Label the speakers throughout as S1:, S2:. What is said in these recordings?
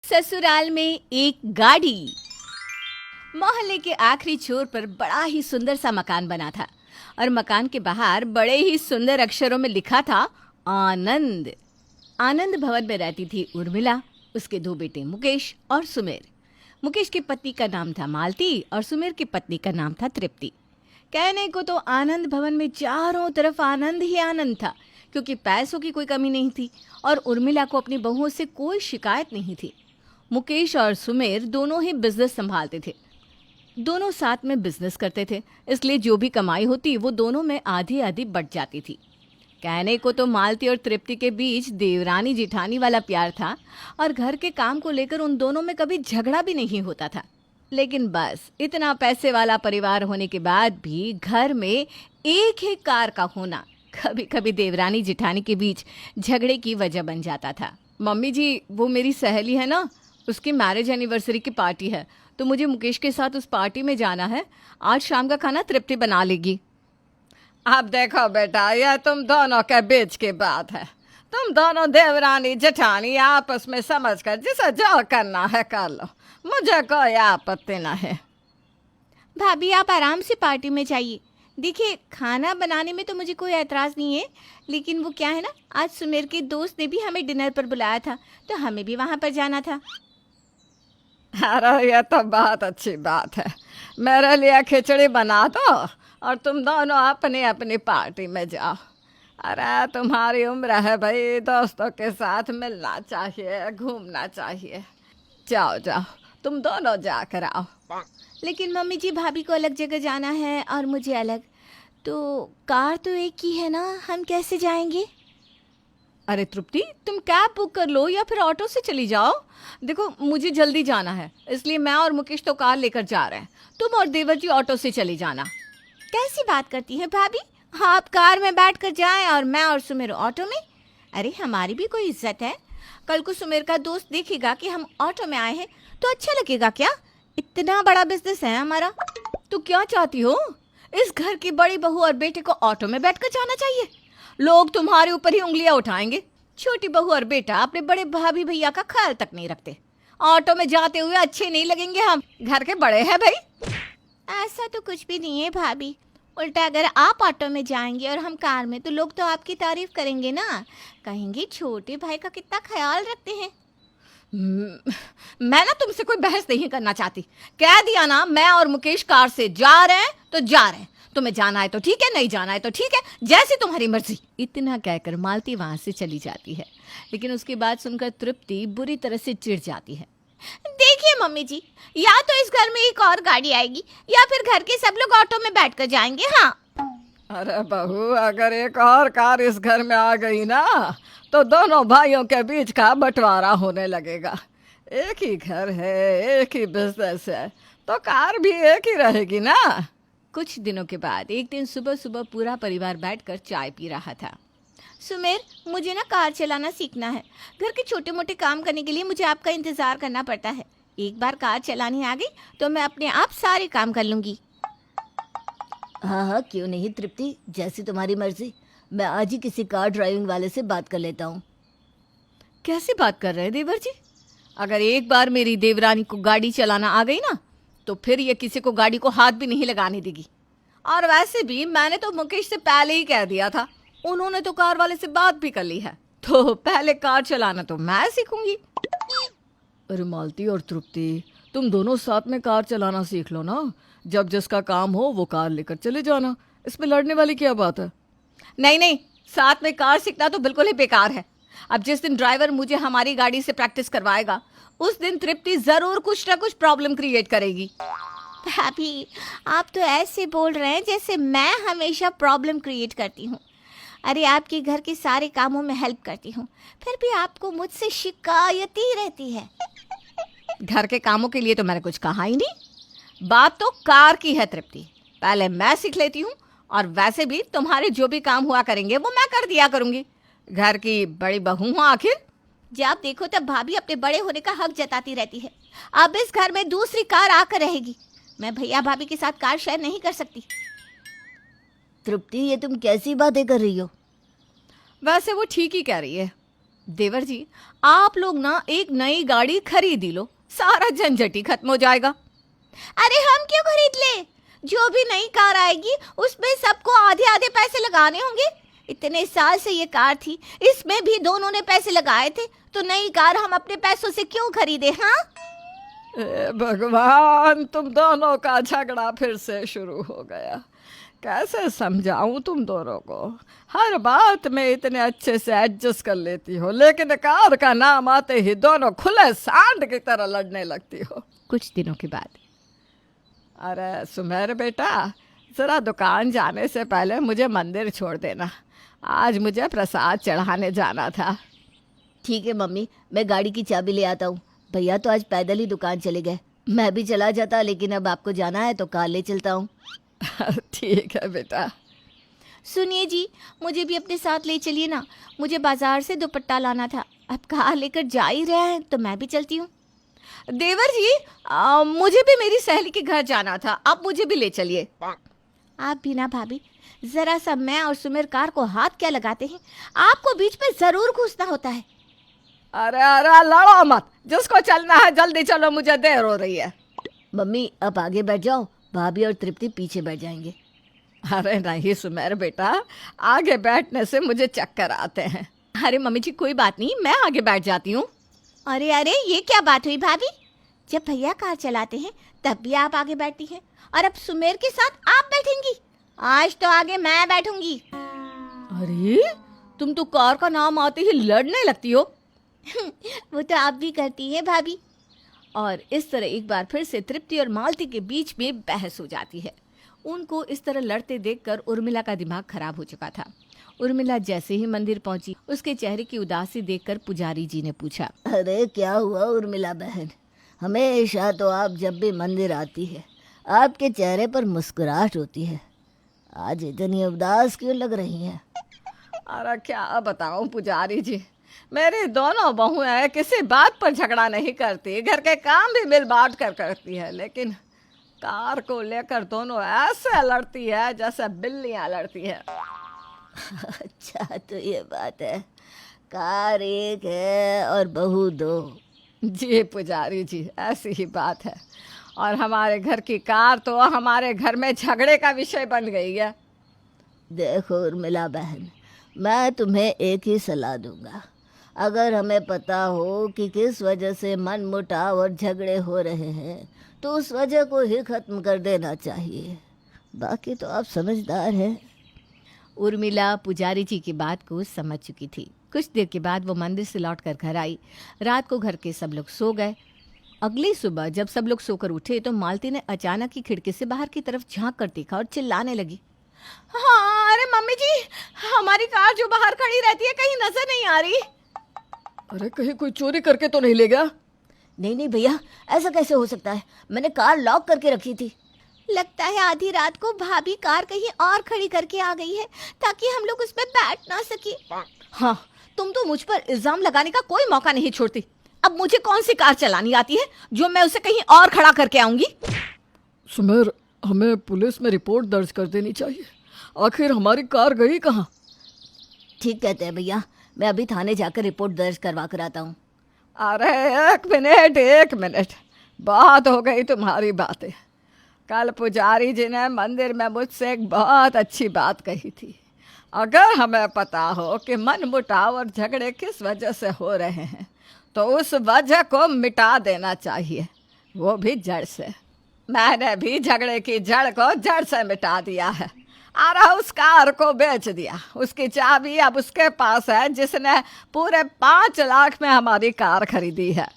S1: ससुराल में एक गाड़ी। मोहल्ले के आखिरी छोर पर बड़ा ही सुंदर सा मकान बना था और मकान के बाहर बड़े ही सुंदर अक्षरों में लिखा था आनंद। आनंद भवन में रहती थी उर्मिला, उसके दो बेटे मुकेश और सुमेर। मुकेश की पत्नी का नाम था मालती और सुमेर की पत्नी का नाम था तृप्ति। कहने को तो आनंद भवन में चारों तरफ आनंद ही आनंद था, क्योंकि पैसों की कोई कमी नहीं थी और उर्मिला को अपनी बहुओं से कोई शिकायत नहीं थी। मुकेश और सुमेर दोनों ही बिजनेस संभालते थे, दोनों साथ में बिजनेस करते थे, इसलिए जो भी कमाई होती वो दोनों में आधी आधी बट जाती थी। कहने को तो मालती और तृप्ति के बीच देवरानी जिठानी वाला प्यार था और घर के काम को लेकर उन दोनों में कभी झगड़ा भी नहीं होता था। लेकिन बस इतना पैसे वाला परिवार होने के बाद भी घर में एक ही कार का होना कभी कभी देवरानी जिठानी के बीच झगड़े की वजह बन जाता था। मम्मी जी, वो मेरी सहेली है ना, उसकी मैरिज एनिवर्सरी की पार्टी है, तो मुझे मुकेश के साथ उस पार्टी में जाना है। आज शाम का खाना तृप्ति बना लेगी।
S2: अब देखो बेटा, यह तुम दोनों के बीच की बात है। तुम दोनों देवरानी जेठानी आपस में समझकर जिसे जो करना है कर लो, मुझे कोई आपत्ति न है।
S1: भाभी, आप आराम से पार्टी में जाइए। देखिए, खाना बनाने में तो मुझे कोई एतराज़ नहीं है, लेकिन वो क्या है ना, आज सुमेर के दोस्त ने भी हमें डिनर पर बुलाया था, तो हमें भी वहाँ पर जाना था।
S2: अरे, यह तो बहुत अच्छी बात है। मेरे लिए खिचड़ी बना दो और तुम दोनों अपनी अपनी पार्टी में जाओ। अरे, तुम्हारी उम्र है भाई, दोस्तों के साथ मिलना चाहिए, घूमना चाहिए। जाओ जाओ, तुम दोनों जाकर आओ।
S1: लेकिन मम्मी जी, भाभी को अलग जगह जाना है और मुझे अलग, तो कार तो एक ही है ना, हम कैसे जाएंगे?
S2: अरे तृप्ति, तुम कैब बुक कर लो या फिर ऑटो से चली जाओ। देखो, मुझे जल्दी जाना है, इसलिए मैं और मुकेश तो कार लेकर जा रहे हैं। तुम और देवर जी ऑटो से चली जाना।
S1: कैसी बात करती हैं भाभी? आप कार में बैठ कर जाएं और मैं और सुमेर ऑटो में? अरे, हमारी भी कोई इज्जत है। कल को सुमेर का दोस्त देखेगा कि हम ऑटो में आए हैं तो अच्छा लगेगा क्या? इतना बड़ा बिजनेस है हमारा।
S2: तो क्या चाहती हो? इस घर की बड़ी बहू और बेटे को ऑटो में बैठकर जाना चाहिए? लोग तुम्हारे ऊपर ही उंगलियां उठाएंगे। छोटी बहू और बेटा अपने बड़े भाभी भैया का ख्याल तक नहीं रखते। ऑटो में जाते हुए अच्छे नहीं लगेंगे, हम घर के बड़े हैं भाई।
S1: ऐसा तो कुछ भी नहीं है भाभी। उल्टा अगर आप ऑटो में जाएंगे और हम कार में, तो लोग तो आपकी तारीफ करेंगे ना, कहेंगे छोटे भाई का कितना ख्याल रखते हैं।
S2: मैं ना तुमसे कोई बहस नहीं करना चाहती। कह दिया ना, मैं और मुकेश कार से जा रहे हैं तो जा रहे हैं। तुम्हें जाना है तो ठीक है, नहीं जाना है तो ठीक है, जैसी तुम्हारी मर्जी।
S1: इतना कहकर मालती वहां से चली जाती है, लेकिन उसकी बात सुनकर तृप्ति बुरी तरह से चिढ़ जाती है। देखिए मम्मी जी, या तो इस घर में एक और गाड़ी आएगी या फिर घर के सब लोग ऑटो में बैठकर जाएंगे। हाँ।
S2: अरे बहू, अगर एक और कार इस घर में आ गई ना, तो दोनों भाइयों के बीच का बंटवारा होने लगेगा। एक ही घर है, एक ही बिजनेस है, तो कार भी एक ही रहेगी ना।
S1: कुछ दिनों के बाद एक दिन सुबह सुबह पूरा परिवार बैठकर चाय पी रहा था। सुमेर, मुझे ना कार चलाना सीखना है। घर के छोटे मोटे काम करने के लिए मुझे आपका इंतज़ार करना पड़ता है। एक बार कार चलानी आ गई तो मैं अपने आप सारे काम कर लूँगी।
S3: हाँ हाँ, क्यों नहीं तृप्ति, जैसी तुम्हारी मर्जी। मैं आज ही किसी कार ड्राइविंग वाले से बात कर लेता हूँ।
S2: कैसी बात कर रहे हैं देवर जी? अगर एक बार मेरी देवरानी को गाड़ी चलाना आ गई ना, तो फिर ये किसी को गाड़ी को हाथ भी नहीं लगाने देगी। और वैसे भी मैंने तो मुकेश से पहले ही कह दिया था, उन्होंने तो कार वाले से बात भी कर ली है, तो पहले कार चलाना तो मैं सीखूंगी। अरे मालती और तृप्ति, तुम दोनों साथ में कार चलाना सीख लो ना। जब जिसका काम हो वो कार लेकर चले जाना, इसमें लड़ने वाली क्या बात है? नहीं नहीं, साथ में कार सीखना तो बिल्कुल ही बेकार है। अब जिस दिन ड्राइवर मुझे हमारी गाड़ी से प्रैक्टिस करवाएगा, उस दिन तृप्ति जरूर कुछ ना कुछ प्रॉब्लम क्रिएट करेगी।
S1: भाभी, आप तो ऐसे बोल रहे हैं जैसे मैं हमेशा प्रॉब्लम क्रिएट करती हूँ। अरे, आपके घर के सारे कामों में हेल्प करती हूँ, फिर भी आपको मुझसे शिकायत ही रहती है।
S2: घर के कामों के लिए तो मैंने कुछ कहा ही नहीं। बात तो कार की है तृप्ति, पहले मैं सीख लेती हूँ, और वैसे भी तुम्हारे जो भी काम हुआ करेंगे वो मैं कर दिया करूँगी। घर की बड़ी बहू हूँ आखिर।
S1: जब देखो तब भाभी अपने बड़े होने का हक जताती रहती है। अब इस घर में दूसरी कार आकर रहेगी। मैं भैया भाभी के साथ कार शेयर नहीं कर सकती।
S3: तृप्ति, ये तुम कैसी बातें कर रही हो?
S2: वैसे वो ठीक ही कह रही है। देवर जी, आप लोग ना एक नई गाड़ी खरीद ही लो, सारा झंझट ही खत्म हो जाएगा।
S1: अरे हम क्यों खरीद ले? जो भी नई कार आएगी उसमें सबको आधे आधे पैसे लगाने होंगे। इतने साल से ये कार थी, इसमें भी दोनों ने पैसे लगाए थे, तो नई कार हम अपने पैसों से क्यों खरीदे? हाँ
S2: भगवान, तुम दोनों का झगड़ा फिर से शुरू हो गया। कैसे समझाऊं तुम दोनों को? हर बात में इतने अच्छे से एडजस्ट कर लेती हो, लेकिन कार का नाम आते ही दोनों खुले सांड की तरह लड़ने लगती हो।
S1: कुछ दिनों के बाद,
S2: अरे सुमेर बेटा, जरा दुकान जाने से पहले मुझे मंदिर छोड़ देना, आज मुझे प्रसाद चढ़ाने जाना था।
S3: ठीक है मम्मी, मैं गाड़ी की चाबी ले आता हूँ। भैया तो आज पैदल ही दुकान चले गए, मैं भी चला जाता, लेकिन अब आपको जाना है तो कार ले चलता हूँ।
S2: ठीक है बेटा।
S1: सुनिए जी, मुझे भी अपने साथ ले चलिए ना, मुझे बाजार से दुपट्टा लाना था। अब कार लेकर जा ही रहे हैं तो मैं भी चलती हूँ।
S2: देवर जी, मुझे भी मेरी सहेली के घर जाना था, आप मुझे भी ले चलिए।
S1: आप भी ना भाभी, जरा सा मैं और सुमेर कार को हाथ क्या लगाते हैं, आपको बीच में जरूर घुसना होता है।
S2: अरे अरे लड़ो मत, जिसको चलना है जल्दी चलो, मुझे देर हो रही है।
S3: मम्मी आप आगे बैठ जाओ, भाभी और तृप्ति पीछे बैठ जाएंगे।
S2: अरे नहीं सुमेर बेटा, आगे बैठने से मुझे चक्कर आते हैं।
S1: अरे मम्मी जी कोई बात नहीं, मैं आगे बैठ जाती हूँ। अरे अरे ये क्या बात हुई भाभी, जब भैया कार चलाते हैं तब भी आप आगे बैठती हैं, और अब सुमेर के साथ आप बैठेंगी। आज तो आगे मैं बैठूंगी।
S2: अरे तुम तो कार का नाम आते ही लड़ने लगती हो।
S1: वो तो आप भी करती हैं भाभी।
S2: और इस तरह एक बार फिर से तृप्ति और मालती के बीच में बहस हो जाती है। उनको इस तरह लड़ते देखकर उर्मिला का दिमाग खराब हो चुका था। उर्मिला जैसे ही मंदिर पहुंची, उसके चेहरे की उदासी देखकर पुजारी जी ने पूछा,
S3: अरे क्या हुआ उर्मिला बहन, हमेशा तो आप जब भी मंदिर आती है आपके चेहरे पर मुस्कुराहट होती है, आज इतनी उदास क्यों लग रही हैं?
S2: अरे क्या बताऊं पुजारी जी, मेरी दोनों बहुएं किसी बात पर झगड़ा नहीं करती, घर के काम भी मिल बांट कर करती है, लेकिन कार को लेकर दोनों ऐसे लड़ती है जैसे बिल्लियां लड़ती है।
S3: अच्छा तो ये बात है, कार एक है और बहू दो।
S2: जी पुजारी जी, ऐसी ही बात है, और हमारे घर की कार तो हमारे घर में झगड़े का विषय बन गई है।
S3: देखो उर्मिला बहन, मैं तुम्हें एक ही सलाह दूंगा, अगर हमें पता हो कि किस वजह से मन मुटाव और झगड़े हो रहे हैं तो उस वजह को ही खत्म कर देना चाहिए, बाकी तो आप समझदार हैं।
S1: उर्मिला पुजारी जी की बात को समझ चुकी थी। कुछ देर के बाद वो मंदिर से लौटकर घर आई। रात को घर के सब लोग सो गए। अगली सुबह जब सब लोग सोकर उठे तो मालती ने अचानक ही खिड़की से बाहर की तरफ झांक कर देखा और चिल्लाने लगी,
S2: हाँ अरे मम्मी जी, हमारी कार जो बाहर खड़ी रहती है कहीं नजर नहीं आ रही। अरे कहीं कोई चोरी करके तो नहीं ले गया?
S3: नहीं नहीं भैया, ऐसा कैसे हो सकता है, मैंने कार लॉक करके रखी थी।
S1: लगता है आधी रात को भाभी कार कहीं और खड़ी करके आ गई है ताकि हम लोग उसमें बैठ ना सके।
S2: हाँ, तुम तो मुझ पर इल्जाम लगाने का कोई मौका नहीं छोड़ती। अब मुझे कौन सी कार चलानी आती है जो मैं उसे कहीं और खड़ा करके आऊंगी?
S4: सुमेर, हमें पुलिस में रिपोर्ट दर्ज कर देनी चाहिए, आखिर हमारी कार गई कहाँ?
S3: ठीक कहते हैं भैया, मैं अभी थाने जाकर रिपोर्ट दर्ज करवा कर आता हूँ।
S2: अरे एक मिनट, बहुत हो गई तुम्हारी बातें। कल पुजारी जी ने मंदिर में मुझसे एक बहुत अच्छी बात कही थी, अगर हमें पता हो कि मन मुटाव और झगड़े किस वजह से हो रहे हैं तो उस वजह को मिटा देना चाहिए, वो भी जड़ से। मैंने भी झगड़े की जड़ को जड़ से मिटा दिया है और उस कार को बेच दिया। उसकी चाबी अब उसके पास है जिसने पूरे 5 लाख में हमारी कार खरीदी है।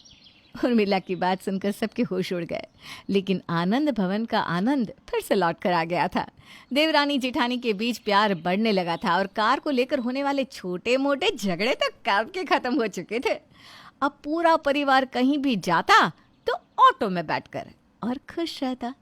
S1: उर्मिला की बात सुनकर सबके होश उड़ गए, लेकिन आनंद भवन का आनंद फिर से लौट कर आ गया था। देवरानी जेठानी के बीच प्यार बढ़ने लगा था और कार को लेकर होने वाले छोटे मोटे झगड़े तो कब के खत्म हो चुके थे। अब पूरा परिवार कहीं भी जाता तो ऑटो में बैठकर और खुश रहता।